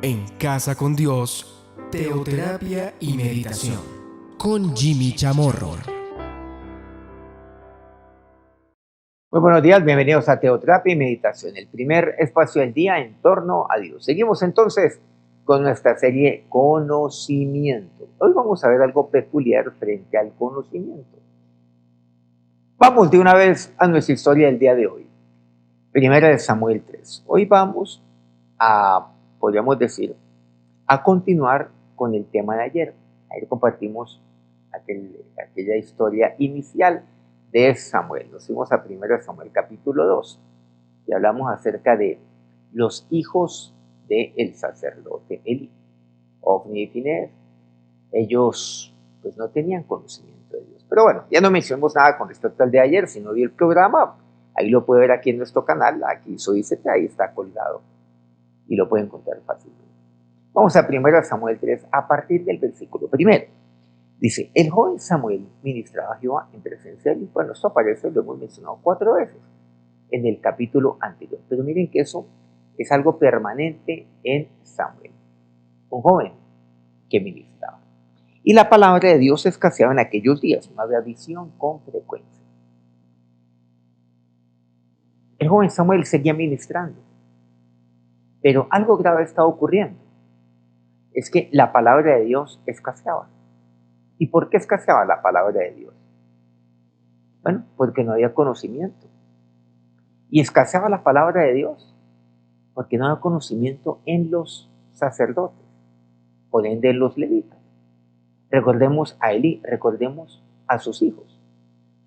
En Casa con Dios, teoterapia y meditación con Jimmy Chamorro. Muy buenos días, bienvenidos a Teoterapia y Meditación, el primer espacio del día en torno a Dios. Seguimos entonces con nuestra serie Conocimiento. Hoy vamos a ver algo peculiar frente al conocimiento. Vamos de una vez a nuestra historia del día de hoy. Primera de Samuel 3. Hoy vamos podríamos decir, a continuar con el tema de ayer. Ayer compartimos aquella historia inicial de Samuel. Nos fuimos a 1 Samuel capítulo 2 y hablamos acerca de los hijos del sacerdote Elí, Ofni y Finés. Ellos pues no tenían conocimiento de Dios. Pero bueno, ya no mencionamos nada con respecto al de ayer. Si no vio el programa, ahí lo puede ver aquí en nuestro canal. Aquí soy ahí está colgado y lo puede encontrar fácilmente. Vamos a 1 Samuel 3 a partir del versículo 1. Dice, el joven Samuel ministraba a Jehová en presencia de él. Bueno, esto aparece, lo hemos mencionado 4 veces en el capítulo anterior. Pero miren que eso es algo permanente en Samuel. Un joven que ministraba. Y la palabra de Dios escaseaba en aquellos días. No había visión con frecuencia. El joven Samuel seguía ministrando. Pero algo grave estaba ocurriendo. Es que la palabra de Dios escaseaba. ¿Y por qué escaseaba la palabra de Dios? Bueno, porque no había conocimiento. Y escaseaba la palabra de Dios porque no había conocimiento en los sacerdotes, por ende en los levitas. Recordemos a Elí, recordemos a sus hijos.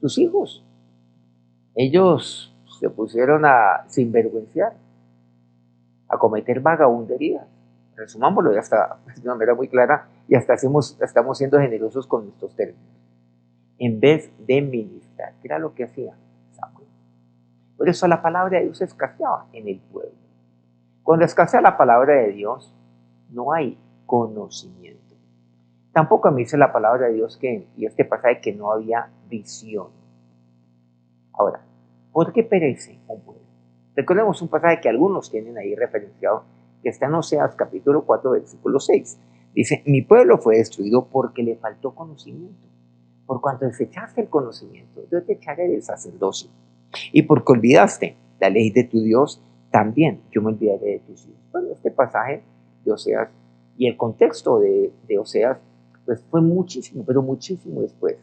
Sus hijos, ellos se pusieron a sinvergüenciar, a cometer vagabunderías. Resumámoslo ya está de una manera muy clara y hasta estamos siendo generosos con nuestros términos. En vez de ministrar, que era lo que hacía Samuel. Por eso la palabra de Dios escaseaba en el pueblo. Cuando escasea la palabra de Dios, no hay conocimiento. Tampoco me dice la palabra de Dios y este pasaje que no había visión. Ahora, ¿por qué perece un pueblo? Recordemos un pasaje que algunos tienen ahí referenciado, que está en Oseas capítulo 4, versículo 6. Dice, mi pueblo fue destruido porque le faltó conocimiento. Por cuanto desechaste el conocimiento, yo te echaré del sacerdocio. Y porque olvidaste la ley de tu Dios, también yo me olvidaré de tus hijos. Bueno, este pasaje de Oseas y el contexto de Oseas, pues fue muchísimo, pero muchísimo después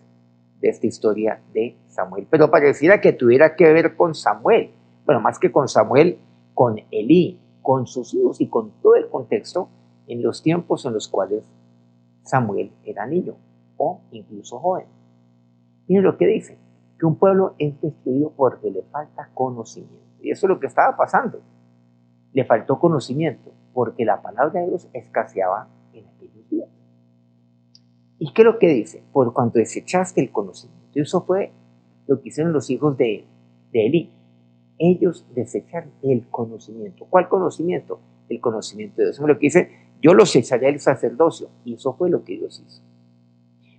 de esta historia de Samuel. Pero pareciera que tuviera que ver con Samuel. Bueno, más que con Samuel, con Elí, con sus hijos y con todo el contexto en los tiempos en los cuales Samuel era niño o incluso joven. Miren lo que dice, que un pueblo es destruido porque le falta conocimiento. Y eso es lo que estaba pasando. Le faltó conocimiento porque la palabra de Dios escaseaba en aquellos días. ¿Y qué es lo que dice? Por cuanto desechaste el conocimiento. Y eso fue lo que hicieron los hijos de Elí. Ellos desecharon el conocimiento. ¿Cuál conocimiento? El conocimiento de Dios. Eso es lo que dice, yo los echaré al sacerdocio. Y eso fue lo que Dios hizo.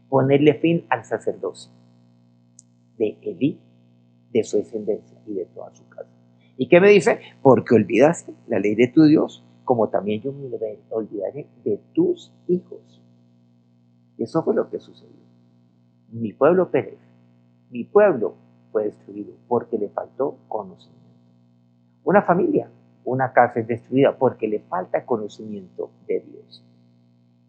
Ponerle fin al sacerdocio de Elí, de su descendencia y de toda su casa. ¿Y qué me dice? Porque olvidaste la ley de tu Dios, como también yo me olvidaré de tus hijos. Y eso fue lo que sucedió. Mi pueblo perece, mi pueblo fue destruido porque le faltó conocimiento. Una familia, una casa es destruida porque le falta conocimiento de Dios.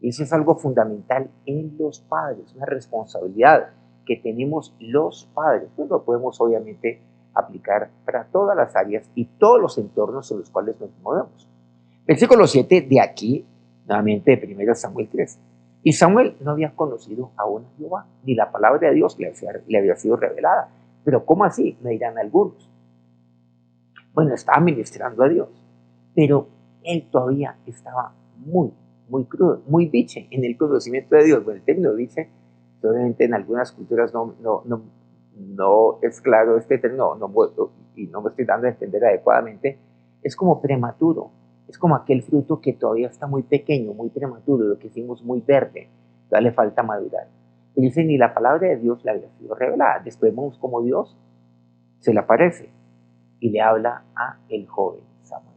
Y eso es algo fundamental en los padres, una responsabilidad que tenemos los padres. Pues lo podemos obviamente aplicar para todas las áreas y todos los entornos en los cuales nos movemos. Versículo 7 de aquí, nuevamente de 1 Samuel 3. Y Samuel no había conocido aún a Jehová, ni la palabra de Dios le había sido revelada. Pero ¿cómo así? Me dirán algunos. Bueno, estaba ministrando a Dios, pero él todavía estaba muy crudo, muy biche en el conocimiento de Dios. Bueno, el término biche, obviamente en algunas culturas no es claro este término, y no me estoy dando a entender adecuadamente. Es como prematuro, es como aquel fruto que todavía está muy pequeño, muy prematuro, lo que hicimos muy verde, todavía le falta madurar. Y dice, ni la palabra de Dios le había sido revelada. Después vemos cómo Dios se le aparece y le habla a el joven Samuel,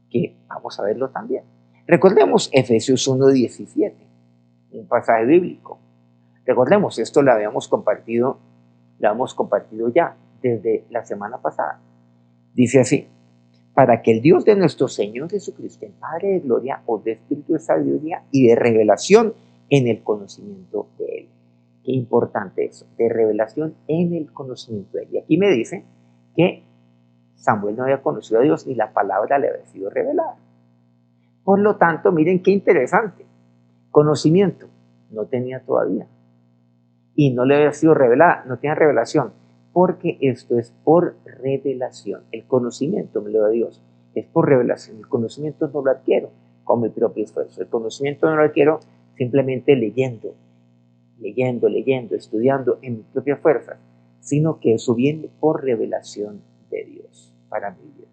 que vamos a verlo también. Recordemos Efesios 1:17, un pasaje bíblico. Recordemos, esto lo habíamos compartido ya desde la semana pasada. Dice así: para que el Dios de nuestro Señor Jesucristo, el Padre de gloria, os dé espíritu de sabiduría y de revelación en el conocimiento de Él. Qué importante eso, de revelación en el conocimiento de Él. Y aquí me dice que Samuel no había conocido a Dios ni la palabra le había sido revelada. Por lo tanto, miren qué interesante. Conocimiento no tenía todavía. Y no le había sido revelada, no tenía revelación. Porque esto es por revelación. El conocimiento me lo da Dios. Es por revelación. El conocimiento no lo adquiero con mi propio esfuerzo. El conocimiento no lo adquiero simplemente leyendo, estudiando en mi propia fuerza. Sino que eso viene por revelación de Dios para mi vida.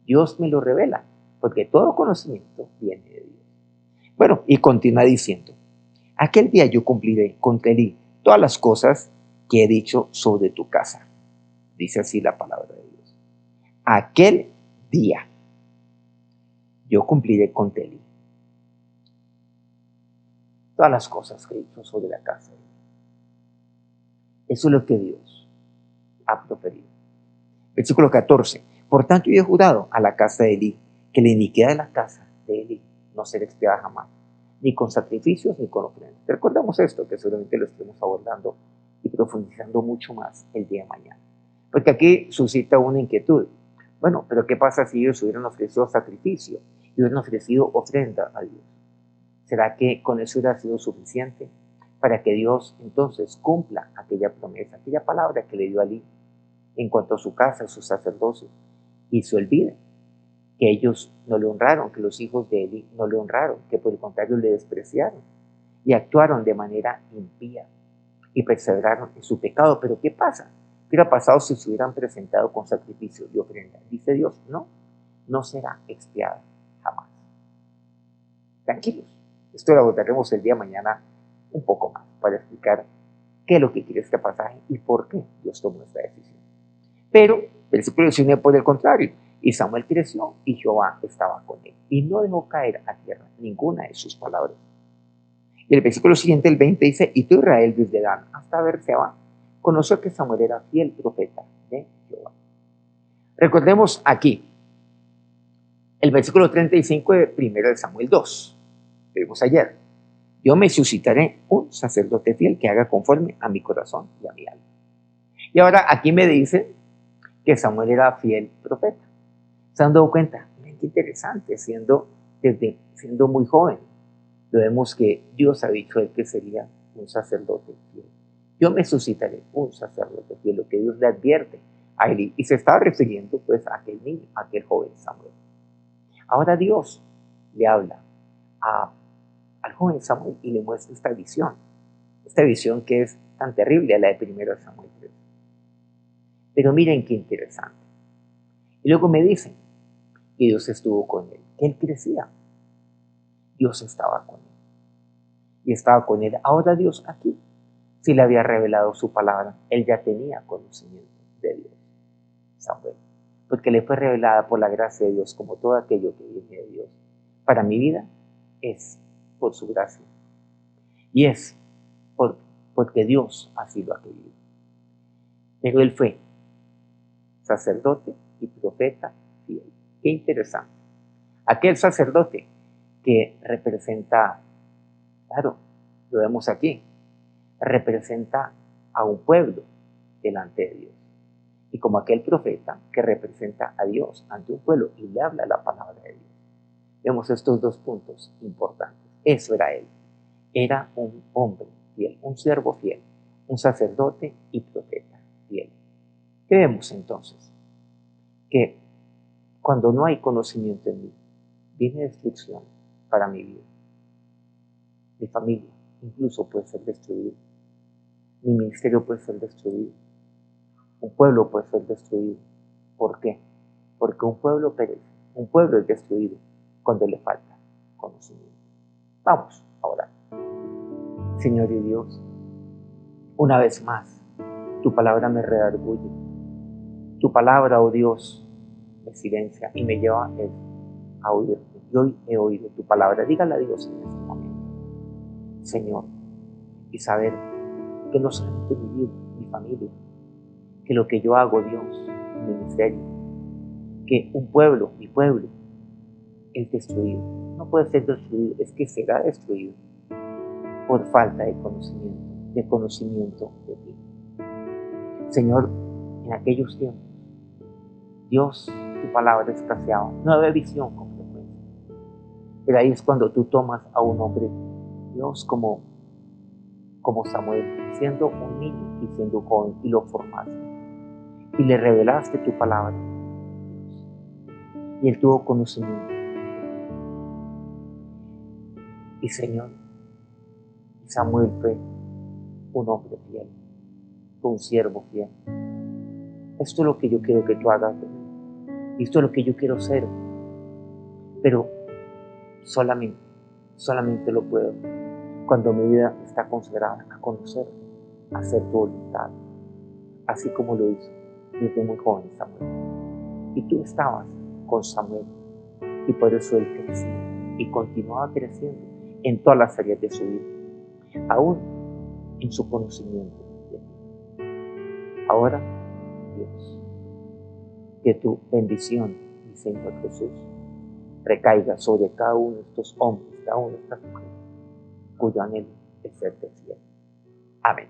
Dios me lo revela. Porque todo conocimiento viene de Dios. Bueno, y continúa diciendo: aquel día yo cumpliré contra ti todas las cosas que he dicho sobre tu casa. Dice así la palabra de Dios. Aquel día yo cumpliré contra ti todas las cosas que he dicho sobre la casa. Eso es lo que Dios ha proferido. Versículo 14. Por tanto yo he jurado a la casa de Elí que la iniquidad de la casa de Elí no será expiada jamás, ni con sacrificios ni con ofrendas. Recordamos esto, que seguramente lo estemos abordando y profundizando mucho más el día de mañana. Porque aquí suscita una inquietud. Bueno, pero ¿qué pasa si ellos hubieran ofrecido sacrificio y hubieran ofrecido ofrenda a Dios? ¿Será que con eso hubiera sido suficiente para que Dios entonces cumpla aquella promesa, aquella palabra que le dio a Elí en cuanto a su casa, a su sacerdocio, y se olvide que ellos no le honraron, que los hijos de Elí no le honraron, que por el contrario le despreciaron y actuaron de manera impía y perseveraron en su pecado? Pero ¿qué pasa? ¿Qué hubiera pasado si se hubieran presentado con sacrificio y ofrenda? Dice Dios, no será expiada jamás. Tranquilos, esto lo abordaremos el día de mañana un poco más para explicar qué es lo que quiere este pasaje y por qué Dios tomó esta decisión. Pero el versículo 19, por el contrario, y Samuel creció y Jehová estaba con él y no dejó caer a tierra ninguna de sus palabras. Y el versículo siguiente, el 20, dice: y tú, Israel, desde Dan hasta Berseba, conoció que Samuel era fiel profeta de Jehová. Recordemos aquí el versículo 35 de 1 de Samuel 2. Vimos ayer: yo me suscitaré un sacerdote fiel que haga conforme a mi corazón y a mi alma. Y ahora aquí me dice que Samuel era fiel profeta. ¿Se han dado cuenta? Miren qué interesante, siendo muy joven, lo vemos que Dios ha dicho a él que sería un sacerdote fiel. Yo me suscitaré un sacerdote fiel, lo que Dios le advierte a Elí. Y se estaba refiriendo pues a aquel niño, a aquel joven Samuel. Ahora Dios le habla al joven Samuel y le muestra esta visión que es tan terrible a la de 1 Samuel 3. Pero miren qué interesante. Y luego me dicen que Dios estuvo con él, que él crecía. Dios estaba con él. Y estaba con él. Ahora Dios aquí sí le había revelado su palabra. Él ya tenía conocimiento de Dios, Samuel, porque le fue revelada por la gracia de Dios, como todo aquello que viene de Dios. Para mi vida es por su gracia. Y es porque Dios así lo ha querido. Pero él fue sacerdote y profeta fiel. Qué interesante. Aquel sacerdote que representa, claro, lo vemos aquí, representa a un pueblo delante de Dios. Y como aquel profeta que representa a Dios ante un pueblo y le habla la palabra de Dios. Vemos estos dos puntos importantes. Eso era él. Era un hombre fiel, un siervo fiel, un sacerdote y profeta fiel. ¿Qué vemos entonces? Que cuando no hay conocimiento en mí, viene destrucción para mi vida. Mi familia incluso puede ser destruida. Mi ministerio puede ser destruido. Un pueblo puede ser destruido. ¿Por qué? Porque un pueblo perece. Un pueblo es destruido cuando le falta conocimiento. Vamos ahora. Señor y Dios, una vez más, tu palabra me redarguye. Tu palabra, oh Dios, me silencia y me lleva a oírte. y hoy he oído tu palabra. Dígale a Dios en este momento, Señor, y saber que no solamente mi vida, mi familia, que lo que yo hago, Dios, mi ministerio, que un pueblo, mi pueblo, es destruido. No puede ser destruido, es que será destruido por falta de conocimiento de ti. Señor, en aquellos tiempos, Dios, tu palabra escaseaba, no había visión con frecuencia. Pero ahí es cuando tú tomas a un hombre, Dios, como Samuel, siendo un niño y siendo joven, y lo formaste, y le revelaste tu palabra, Dios. Y él tuvo conocimiento. Y Señor, Samuel fue un hombre fiel, fue un siervo fiel. Esto es lo que yo quiero que tú hagas de mí. Esto es lo que yo quiero ser. Pero solamente lo puedo cuando mi vida está consagrada a conocer, a hacer tu voluntad. Así como lo hizo desde muy joven Samuel. Y tú estabas con Samuel. Y por eso él crecía y continuaba creciendo en todas las áreas de su vida, aún en su conocimiento de ti. Ahora, Dios, que tu bendición, mi Señor Jesús, recaiga sobre cada uno de estos hombres, cada una de estas mujeres, cuyo anhelo es serte fiel. Amén.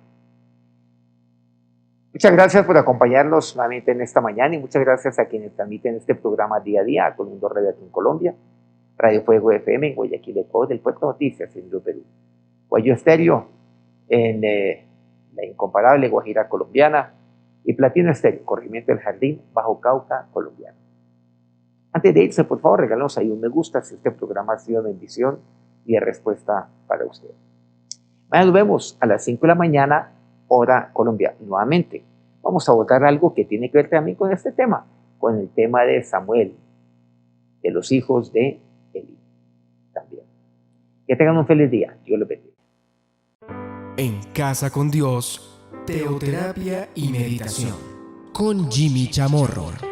Muchas gracias por acompañarnos nuevamente en esta mañana y muchas gracias a quienes transmiten este programa día a día, a Colundo Radio aquí en Colombia, Radio Fuego FM en Guayaquil, Ecuador, el Puerto Noticias en Perú, Guayo Estéreo en la incomparable Guajira colombiana y Platino Estéreo, Corregimiento del Jardín, Bajo Cauca, colombiano. Antes de irse, por favor, regálanos ahí un me gusta si este programa ha sido bendición y de respuesta para usted. Mañana nos vemos a las 5 de la mañana, hora Colombia. Nuevamente, vamos a abordar algo que tiene que ver también con este tema, con el tema de Samuel, de los hijos de Eli también. Que tengan un feliz día. Dios los bendiga. En Casa con Dios, teoterapia y meditación con Jimmy Chamorro.